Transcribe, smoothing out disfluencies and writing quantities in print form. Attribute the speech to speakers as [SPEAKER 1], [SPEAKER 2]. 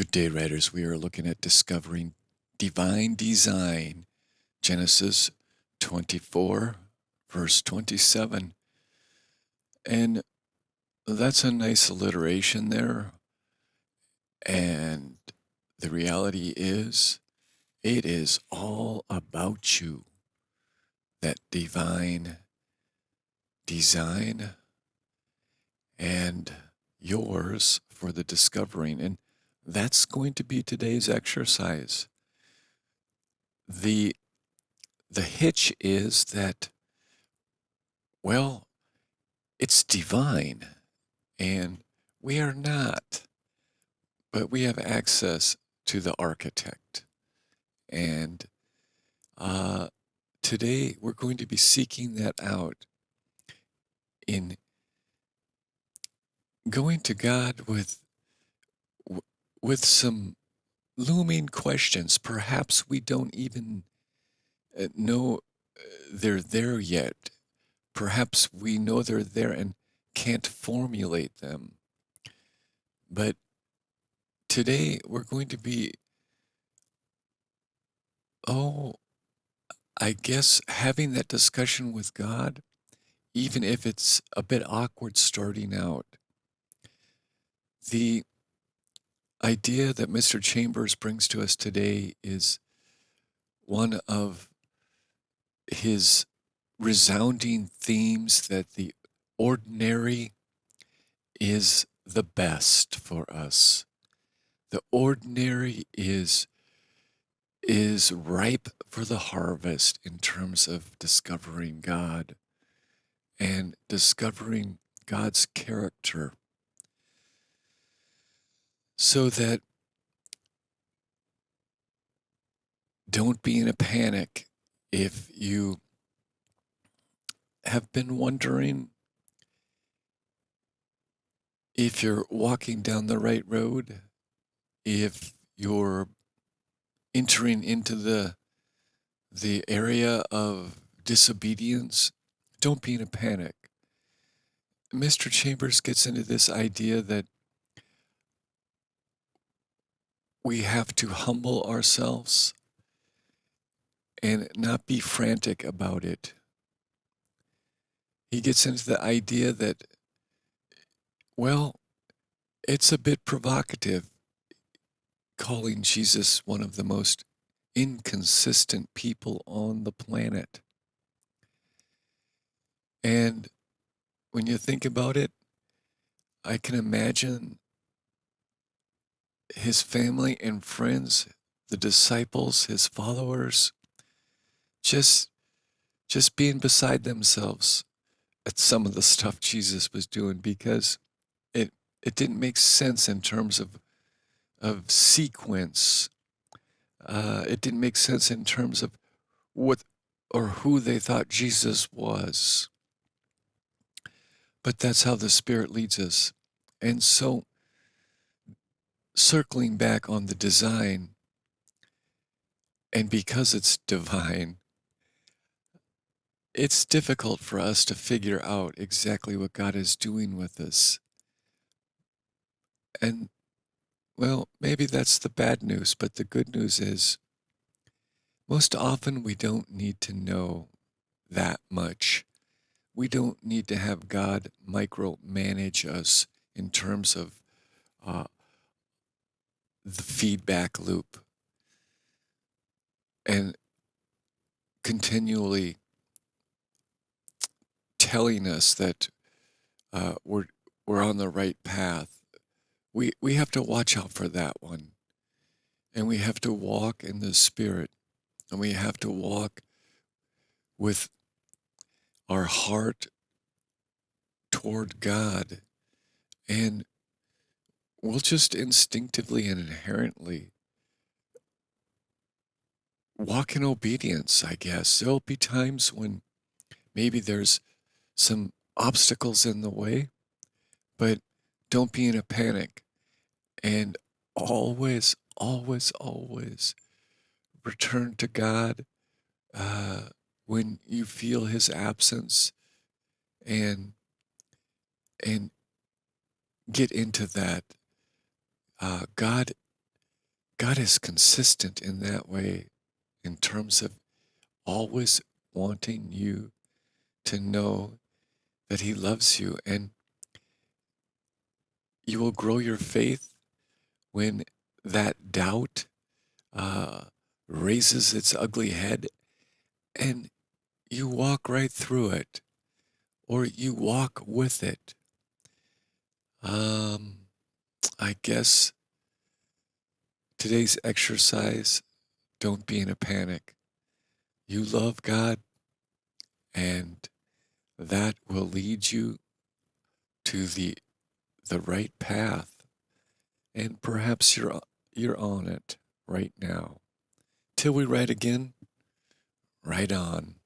[SPEAKER 1] Good day, writers. We are looking at discovering divine design. Genesis 24, verse 27. And that's a nice alliteration there. And the reality is, it is all about you, that divine design, and yours for the discovering. And that's going to be today's exercise. The hitch is that, well, it's divine, and we are not, but we have access to the architect. And today we're going to be seeking that out in going to God with some looming questions. Perhaps we don't even know they're there yet. Perhaps we know they're there and can't formulate them. But today we're going to be, I guess, having that discussion with God, even if it's a bit awkward starting out. The idea that Mr. Chambers brings to us today is one of his resounding themes that the ordinary is the best for us. The ordinary is ripe for the harvest in terms of discovering God and discovering God's character, so that don't be in a panic if you have been wondering if you're walking down the right road, if you're entering into the area of disobedience. Don't be in a panic. Mr. Chambers gets into this idea that we have to humble ourselves and not be frantic about it. He gets into the idea that, well, it's a bit provocative calling Jesus one of the most inconsistent people on the planet. And when you think about it, I can imagine his family and friends, the disciples, his followers, just being beside themselves at some of the stuff Jesus was doing, because it didn't make sense in terms of sequence. It didn't make sense in terms of what or who they thought Jesus was. But that's how the Spirit leads us. And so, circling back on the design, and because it's divine, it's difficult for us to figure out exactly what God is doing with us. And, well, maybe that's the bad news, but the good news is most often we don't need to know that much. We don't need to have God micromanage us in terms of the feedback loop and continually telling us that we're on the right path. We have to watch out for that one. And we have to walk in the Spirit. And we have to walk with our heart toward God. And we'll just instinctively and inherently walk in obedience, I guess. There'll be times when maybe there's some obstacles in the way, but don't be in a panic. And always, always, always return to God when you feel his absence, and get into that. God God is consistent in that way, in terms of always wanting you to know that he loves you, and you will grow your faith when that doubt raises its ugly head, and you walk right through it, or you walk with it. I guess today's exercise, don't be in a panic. You love God, and that will lead you to the right path, and perhaps you're on it right now. Till we write again, right on.